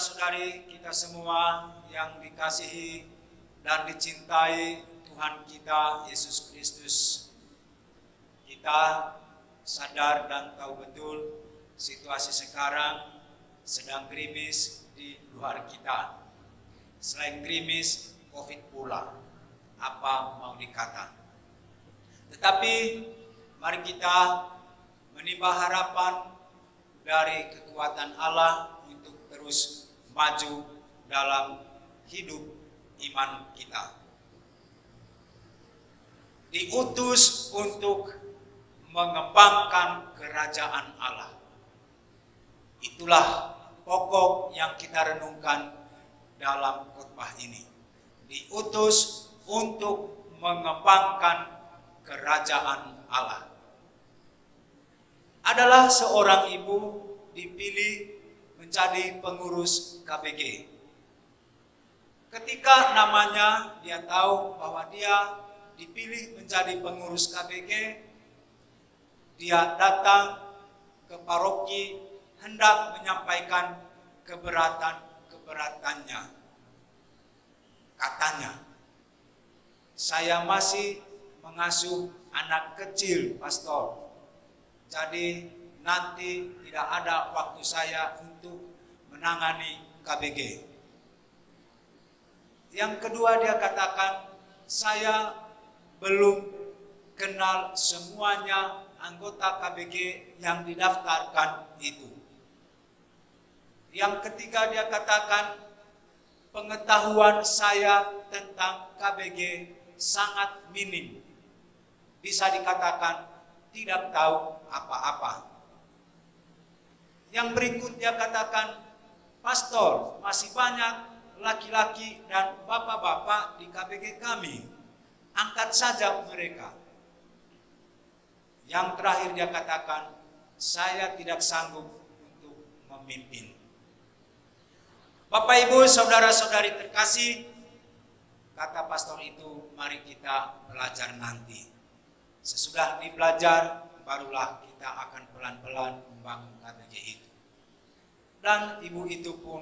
saudara-saudari kita semua yang dikasihi dan dicintai Tuhan kita Yesus Kristus. Kita sadar dan tahu betul situasi sekarang sedang gerimis di luar kita. Selain gerimis, COVID pula. Apa mau dikata? Tetapi mari kita menimba harapan dari kekuatan Allah untuk terus maju dalam hidup iman kita. Diutus untuk mengembangkan kerajaan Allah. Itulah pokok yang kita renungkan dalam khotbah ini. Diutus untuk mengembangkan kerajaan Allah. Adalah seorang ibu dipilih menjadi pengurus KBG. Ketika namanya dia tahu bahwa dia dipilih menjadi pengurus KBG, dia datang ke paroki hendak menyampaikan keberatan-keberatannya. Katanya, saya masih mengasuh anak kecil, pastor. Jadi nanti tidak ada waktu saya untuk menangani KBG. Yang kedua dia katakan, saya belum kenal semuanya anggota KBG yang didaftarkan itu. Yang ketiga dia katakan, pengetahuan saya tentang KBG sangat minim. Bisa dikatakan tidak tahu apa-apa. Yang berikutnya katakan, pastor, masih banyak laki-laki dan bapak-bapak di KBG kami. Angkat saja mereka. Yang terakhir dia katakan, saya tidak sanggup untuk memimpin. Bapak, Ibu, saudara-saudari terkasih, kata pastor itu, mari kita belajar nanti. Sesudah dibelajar, barulah kita akan pelan-pelan membangun KBG itu. Dan ibu itu pun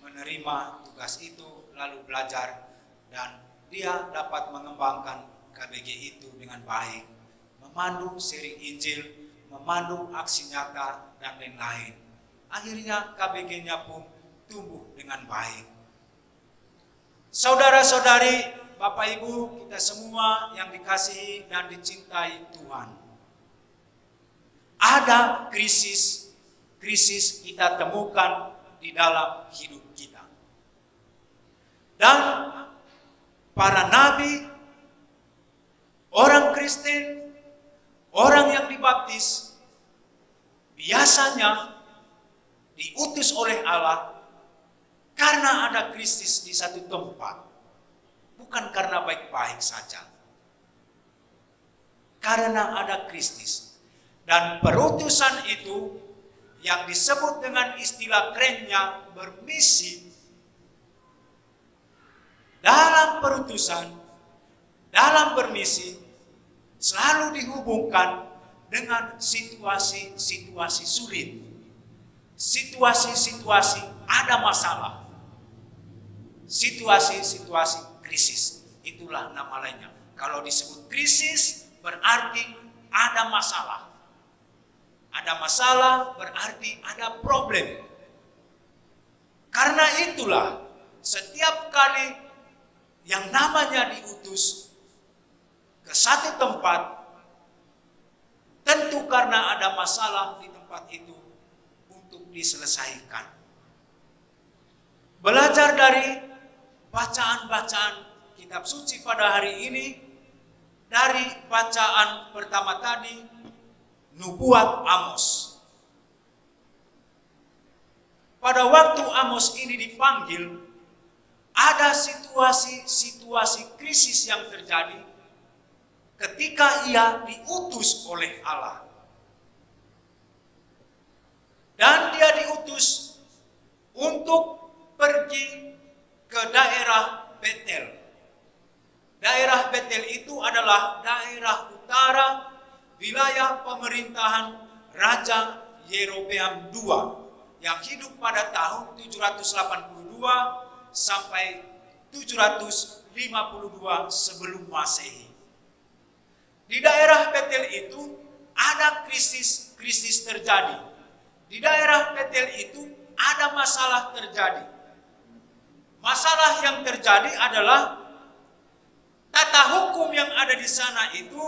menerima tugas itu, lalu belajar, dan dia dapat mengembangkan KBG itu dengan baik. Memandu seri Injil, memandu aksi nyata, dan lain-lain. Akhirnya KBG-nya pun tumbuh dengan baik. Saudara-saudari, Bapak Ibu, kita semua yang dikasihi dan dicintai Tuhan. Ada krisis kita temukan di dalam hidup kita. Dan para nabi, orang Kristen, orang yang dibaptis, biasanya diutus oleh Allah karena ada krisis di satu tempat. Bukan karena baik-baik saja. Karena ada krisis. Dan perutusan itu yang disebut dengan istilah kerennya bermisi. Dalam perutusan, dalam bermisi, selalu dihubungkan dengan situasi-situasi sulit. Situasi-situasi ada masalah. Situasi-situasi krisis. Itulah nama lainnya. Kalau disebut krisis berarti ada masalah. Ada masalah berarti ada problem. Karena itulah setiap kali yang namanya diutus ke satu tempat, tentu karena ada masalah di tempat itu untuk diselesaikan. Belajar dari bacaan-bacaan kitab suci pada hari ini, dari bacaan pertama tadi, nubuat Amos. Pada waktu Amos ini dipanggil, ada situasi-situasi krisis yang terjadi ketika ia diutus oleh Allah. Dan dia diutus untuk pergi ke daerah Betel. Daerah Betel itu adalah daerah utara wilayah pemerintahan Raja Yerobeam II yang hidup pada tahun 782 sampai 752 sebelum Masehi. Di daerah Betel itu ada krisis terjadi. Di daerah Betel itu ada masalah terjadi. Masalah yang terjadi adalah tata hukum yang ada di sana itu,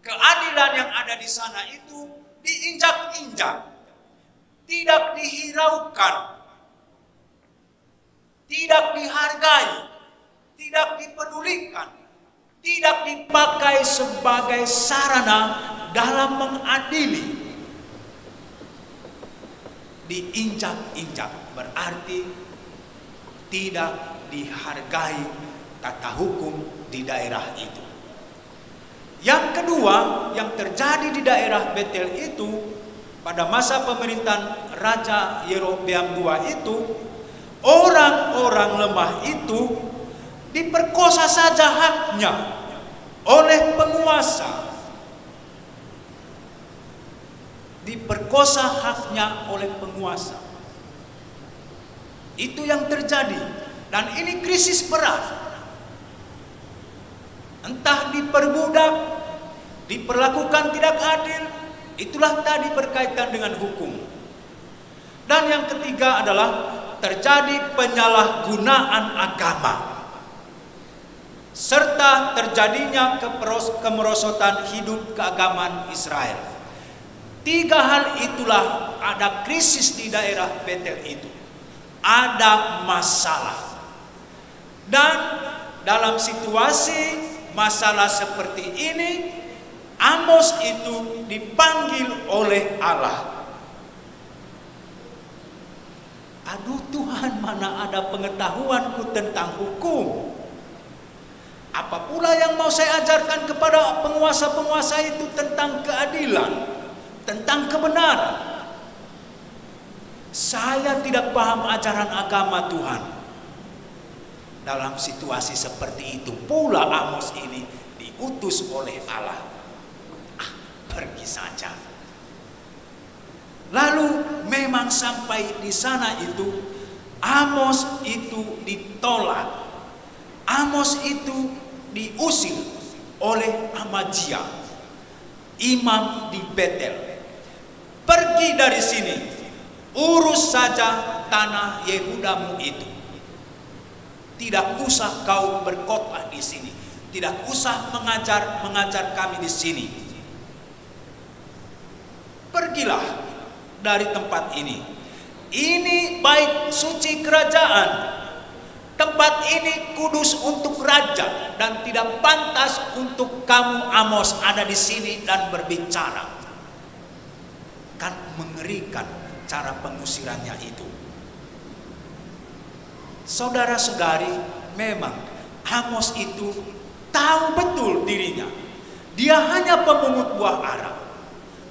keadilan yang ada di sana itu diinjak-injak, tidak dihiraukan, tidak dihargai, tidak dipedulikan, tidak dipakai sebagai sarana dalam mengadili. Diinjak-injak berarti tidak dihargai tata hukum di daerah itu. Yang kedua yang terjadi di daerah Betel itu pada masa pemerintahan Raja Yerobeam II itu, orang-orang lemah itu diperkosa saja haknya oleh penguasa. Diperkosa haknya oleh penguasa. Itu yang terjadi. Dan ini krisis berat. Entah diperbudak, diperlakukan tidak adil. Itulah tadi berkaitan dengan hukum. Dan yang ketiga adalah terjadi penyalahgunaan agama, serta terjadinya kemerosotan hidup keagamaan Israel. Tiga hal itulah ada krisis di daerah Betel itu. Ada masalah. Dan dalam situasi masalah seperti ini, Amos itu dipanggil oleh Allah. Aduh Tuhan, mana ada pengetahuanku tentang hukum? Apa pula yang mau saya ajarkan kepada penguasa-penguasa itu tentang keadilan, tentang kebenaran? Saya tidak paham ajaran agama Tuhan. Dalam situasi seperti itu pula Amos ini diutus oleh Allah. Pergi saja. Lalu memang sampai di sana itu Amos itu ditolak. Amos itu diusir oleh Amazia, imam di Betel. Pergi dari sini, urus saja tanah Yehudamu itu. Tidak usah kau berkhotbah di sini. Tidak usah mengajar kami di sini. Pergilah dari tempat ini. Ini bait suci kerajaan. Tempat ini kudus untuk raja dan tidak pantas untuk kamu Amos ada di sini dan berbicara. Kan mengerikan cara pengusirannya itu. Saudara-saudari, memang Amos itu tahu betul dirinya. Dia hanya pemungut buah ara,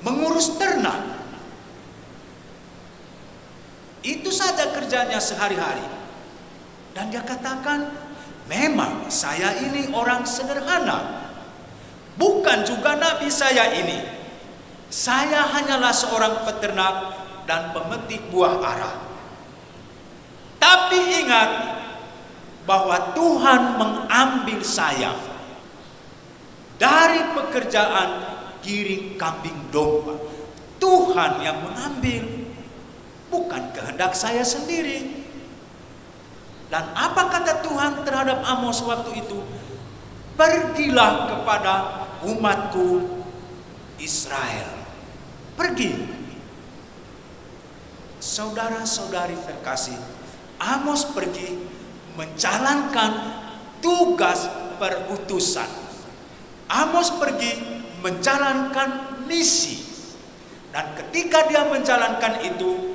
mengurus ternak. Itu saja kerjanya sehari-hari. Dan dia katakan, memang saya ini orang sederhana. Bukan juga nabi saya ini. Saya hanyalah seorang peternak dan pemetik buah ara. Tapi ingat bahwa Tuhan mengambil saya dari pekerjaan giring kambing domba. Tuhan yang mengambil, bukan kehendak saya sendiri. Dan apa kata Tuhan terhadap Amos waktu itu? Pergilah kepada umatku Israel. Pergi. Saudara-saudari terkasih, Amos pergi menjalankan tugas perutusan. Amos pergi menjalankan misi. Dan ketika dia menjalankan itu,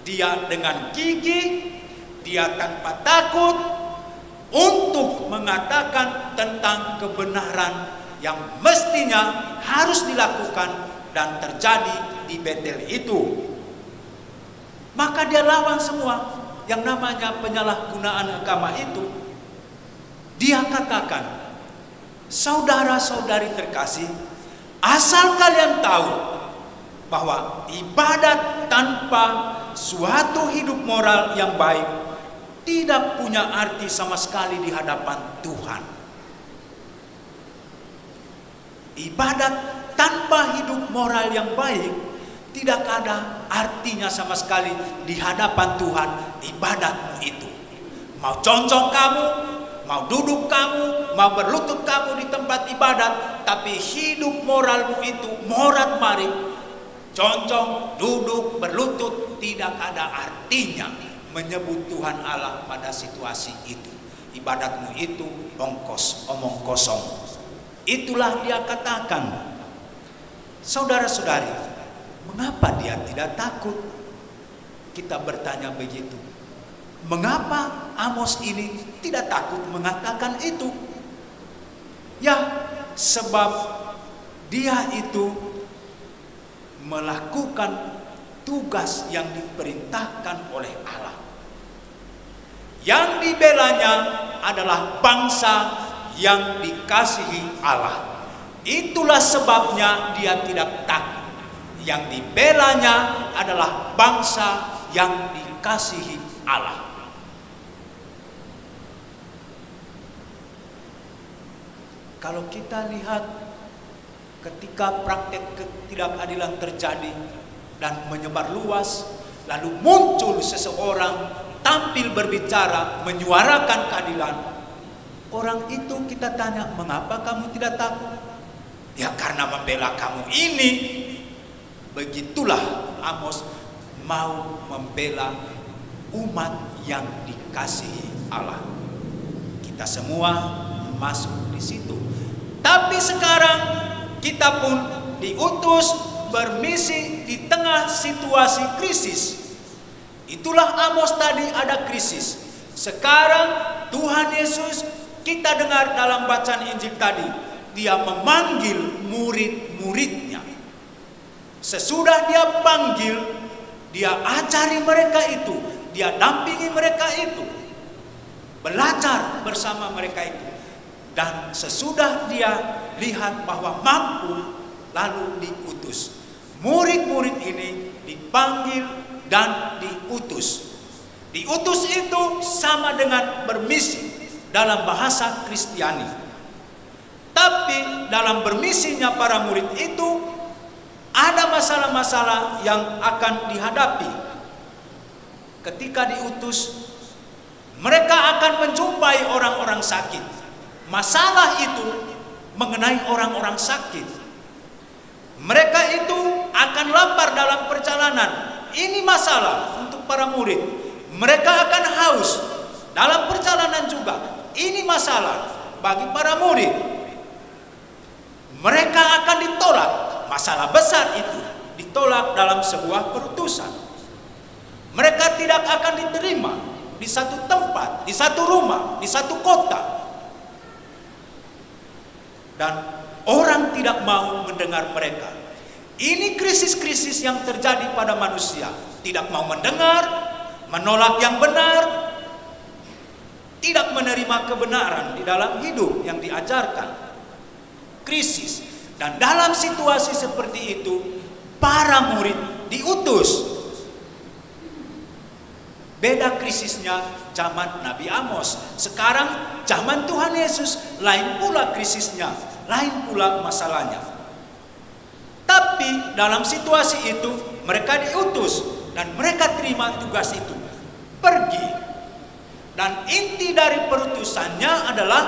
dia dengan gigih, dia tanpa takut untuk mengatakan tentang kebenaran yang mestinya harus dilakukan dan terjadi di Betel itu. Maka dia lawan semua yang namanya penyalahgunaan agama itu. Dia katakan, saudara-saudari terkasih, asal kalian tahu bahwa ibadat tanpa suatu hidup moral yang baik tidak punya arti sama sekali di hadapan Tuhan. Ibadat tanpa hidup moral yang baik tidak ada artinya sama sekali di hadapan Tuhan. Ibadatmu itu, mau concong kamu, mau duduk kamu, mau berlutut kamu di tempat ibadat, tapi hidup moralmu itu morat-marit, concong, duduk, berlutut, tidak ada artinya menyebut Tuhan Allah pada situasi itu. Ibadatmu itu omong kosong. Itulah dia katakan. Saudara-saudari, mengapa dia tidak takut? Kita bertanya begitu. Mengapa Amos ini tidak takut mengatakan itu? Ya, sebab dia itu melakukan tugas yang diperintahkan oleh Allah. Yang dibelanya adalah bangsa yang dikasihi Allah. Itulah sebabnya dia tidak takut. Yang dibelanya adalah bangsa yang dikasihi Allah. Kalau kita lihat ketika praktek ketidakadilan terjadi dan menyebar luas, lalu muncul seseorang tampil berbicara, menyuarakan keadilan, orang itu kita tanya, mengapa kamu tidak takut? Ya karena membela kamu ini. Begitulah Amos mau membela umat yang dikasihi Allah. Kita semua masuk di situ. Tapi sekarang kita pun diutus bermisi di tengah situasi krisis. Itulah Amos tadi ada krisis. Sekarang Tuhan Yesus, kita dengar dalam bacaan Injil tadi, dia memanggil murid-muridnya. Sesudah dia panggil, dia ajari mereka itu, dia dampingi mereka itu, belajar bersama mereka itu. Dan sesudah dia lihat bahwa mampu, lalu diutus. Murid-murid ini dipanggil dan diutus. Diutus itu sama dengan bermisi dalam bahasa Kristiani. Tapi dalam bermisinya para murid itu ada masalah-masalah yang akan dihadapi. Ketika diutus, mereka akan menjumpai orang-orang sakit. Masalah itu mengenai orang-orang sakit. Mereka itu akan lapar dalam perjalanan. Ini masalah untuk para murid. Mereka akan haus dalam perjalanan juga. Ini masalah bagi para murid. Mereka akan ditolak. Masalah besar itu ditolak dalam sebuah perutusan. Mereka tidak akan diterima di satu tempat, di satu rumah, di satu kota. Dan orang tidak mau mendengar mereka. Ini krisis-krisis yang terjadi pada manusia. Tidak mau mendengar, menolak yang benar, tidak menerima kebenaran di dalam hidup yang diajarkan. Krisis. Dan dalam situasi seperti itu, para murid diutus. Beda krisisnya zaman Nabi Amos. Sekarang zaman Tuhan Yesus, lain pula krisisnya, lain pula masalahnya. Tapi dalam situasi itu mereka diutus dan mereka terima tugas itu. Pergi. Dan inti dari perutusannya adalah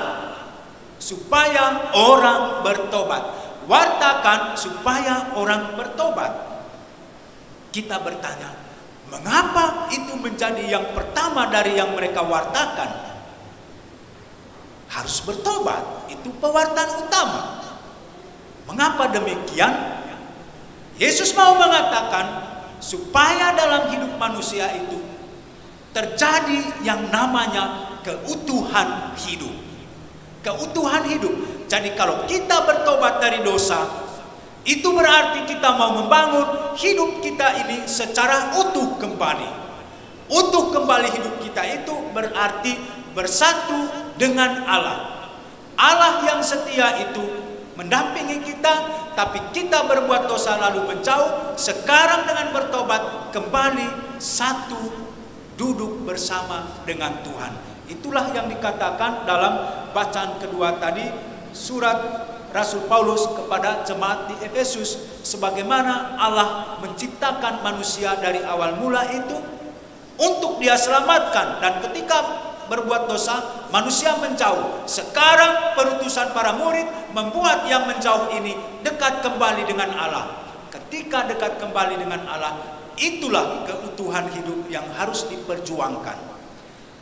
supaya orang bertobat. Wartakan supaya orang bertobat. Kita bertanya, mengapa itu menjadi yang pertama dari yang mereka wartakan? Harus bertobat, itu pewartaan utama. Mengapa demikian? Yesus mau mengatakan supaya dalam hidup manusia itu terjadi yang namanya keutuhan hidup. Keutuhan hidup. Jadi kalau kita bertobat dari dosa, itu berarti kita mau membangun hidup kita ini secara utuh kembali. Utuh kembali hidup kita itu berarti bersatu dengan Allah. Allah yang setia itu mendampingi kita, tapi kita berbuat dosa lalu menjauh. Sekarang dengan bertobat kembali satu, duduk bersama dengan Tuhan. Itulah yang dikatakan dalam bacaan kedua tadi, surat Rasul Paulus kepada jemaat di Efesus. Sebagaimana Allah menciptakan manusia dari awal mula itu untuk dia selamatkan, dan ketika berbuat dosa manusia menjauh. Sekarang perutusan para murid membuat yang menjauh ini dekat kembali dengan Allah. Ketika dekat kembali dengan Allah, itulah keutuhan hidup yang harus diperjuangkan.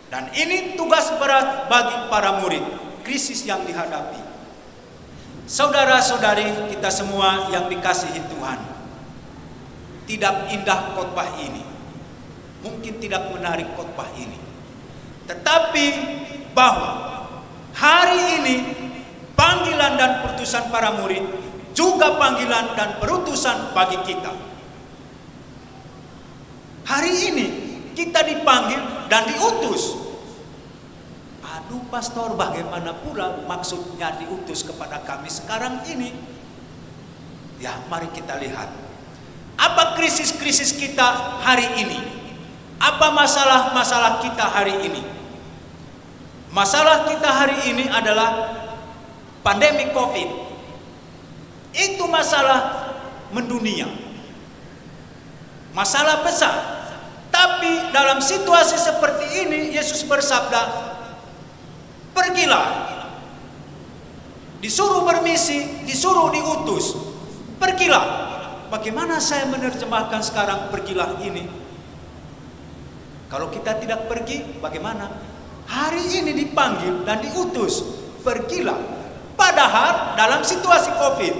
Dan ini tugas berat bagi para murid, krisis yang dihadapi. Saudara-saudari kita semua yang dikasihi Tuhan, tidak indah khotbah ini, mungkin tidak menarik khotbah ini, tetapi bahwa hari ini panggilan dan perutusan para murid juga panggilan dan perutusan bagi kita. Hari ini kita dipanggil dan diutus. Aduh pastor, bagaimana pula maksudnya diutus kepada kami sekarang ini? Ya, mari kita lihat. Apa krisis-krisis kita hari ini? Apa masalah-masalah kita hari ini? Masalah kita hari ini adalah pandemi COVID. Itu masalah mendunia, masalah besar. Tapi dalam situasi seperti ini Yesus bersabda, pergilah. Disuruh bermisi, disuruh diutus. Pergilah. Bagaimana saya menerjemahkan sekarang pergilah ini? Kalau kita tidak pergi, bagaimana? Hari ini dipanggil dan diutus, pergilah. Padahal dalam situasi COVID,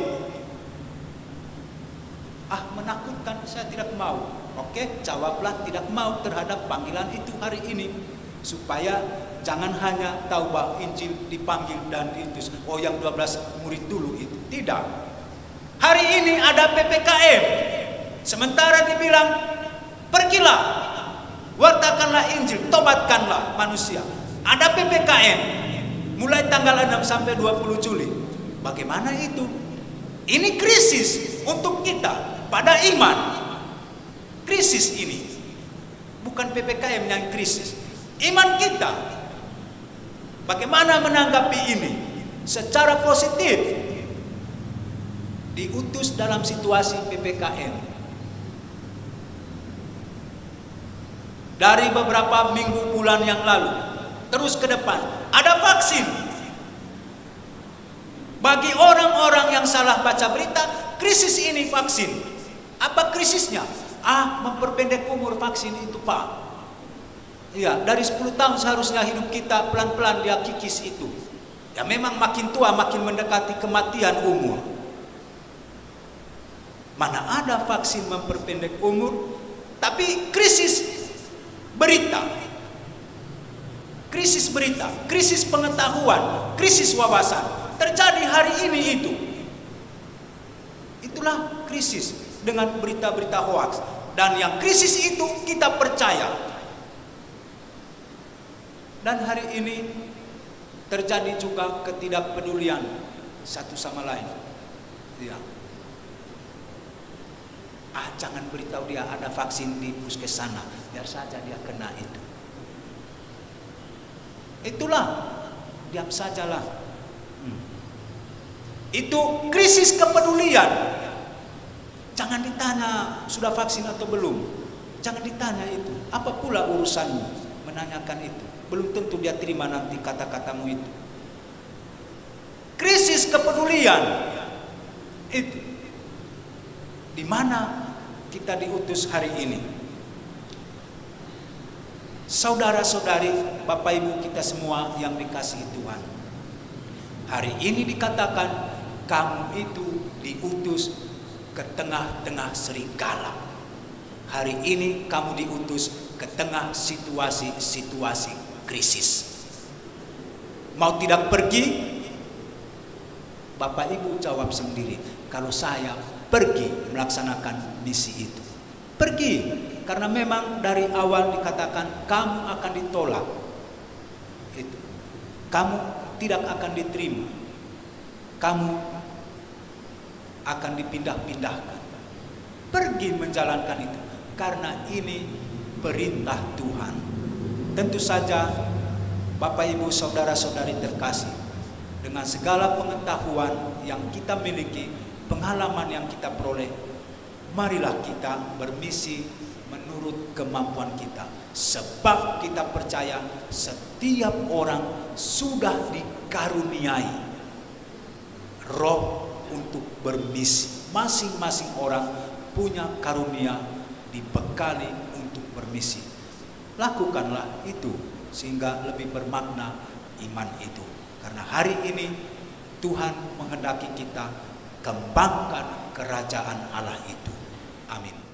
menakutkan, saya tidak mau. Oke, jawablah tidak mau terhadap panggilan itu hari ini, supaya jangan hanya tahu bahwa Injil dipanggil dan diutus. Oh, yang 12 murid dulu itu tidak. Hari ini ada PPKM, sementara dibilang pergilah, wartakanlah Injil, tobatkanlah manusia. Ada PPKM mulai tanggal 6 sampai 20 Juli. Bagaimana itu? Ini krisis untuk kita pada iman. Krisis ini bukan PPKM yang krisis. Iman kita bagaimana menanggapi ini secara positif? Diutus dalam situasi PPKM. Dari beberapa minggu bulan yang lalu terus ke depan ada vaksin. Bagi orang-orang yang salah baca berita, krisis ini vaksin. Apa krisisnya? Memperpendek umur vaksin itu, Pak. Iya, dari 10 tahun seharusnya hidup kita pelan-pelan dia kikis itu. Ya memang makin tua makin mendekati kematian umur. Mana ada vaksin memperpendek umur? Tapi krisis berita, krisis berita, krisis pengetahuan, krisis wawasan terjadi hari ini itu. Itulah krisis dengan berita-berita hoaks. Dan yang krisis itu kita percaya. Dan hari ini terjadi juga ketidakpedulian satu sama lain. Ya. Jangan beritahu dia ada vaksin di puskesmas sana, biar saja dia kena itu. Itulah, diam sajalah. Itu krisis kepedulian. Jangan ditanya sudah vaksin atau belum. Jangan ditanya itu. Apa pula urusanmu menanyakan itu? Belum tentu dia terima nanti kata-katamu itu. Krisis kepedulian itu. Di mana kita diutus hari ini? Saudara-saudari, Bapak Ibu kita semua yang dikasihi Tuhan. Hari ini dikatakan kamu itu diutus ke tengah-tengah serigala. Hari ini kamu diutus ke tengah situasi-situasi krisis. Mau tidak pergi? Bapak Ibu jawab sendiri. Kalau saya pergi melaksanakan misi itu. Pergi, karena memang dari awal dikatakan kamu akan ditolak. Itu. Kamu tidak akan diterima. Kamu akan dipindah-pindahkan. Pergi menjalankan itu, karena ini perintah Tuhan. Tentu saja Bapak Ibu saudara-saudari terkasih, dengan segala pengetahuan yang kita miliki, pengalaman yang kita peroleh, marilah kita bermisi menurut kemampuan kita. Sebab kita percaya setiap orang sudah dikaruniai roh untuk bermisi. Masing-masing orang punya karunia, dibekali untuk bermisi. Lakukanlah itu sehingga lebih bermakna iman itu. Karena hari ini Tuhan menghendaki kita kembangkan kerajaan Allah itu. Amin.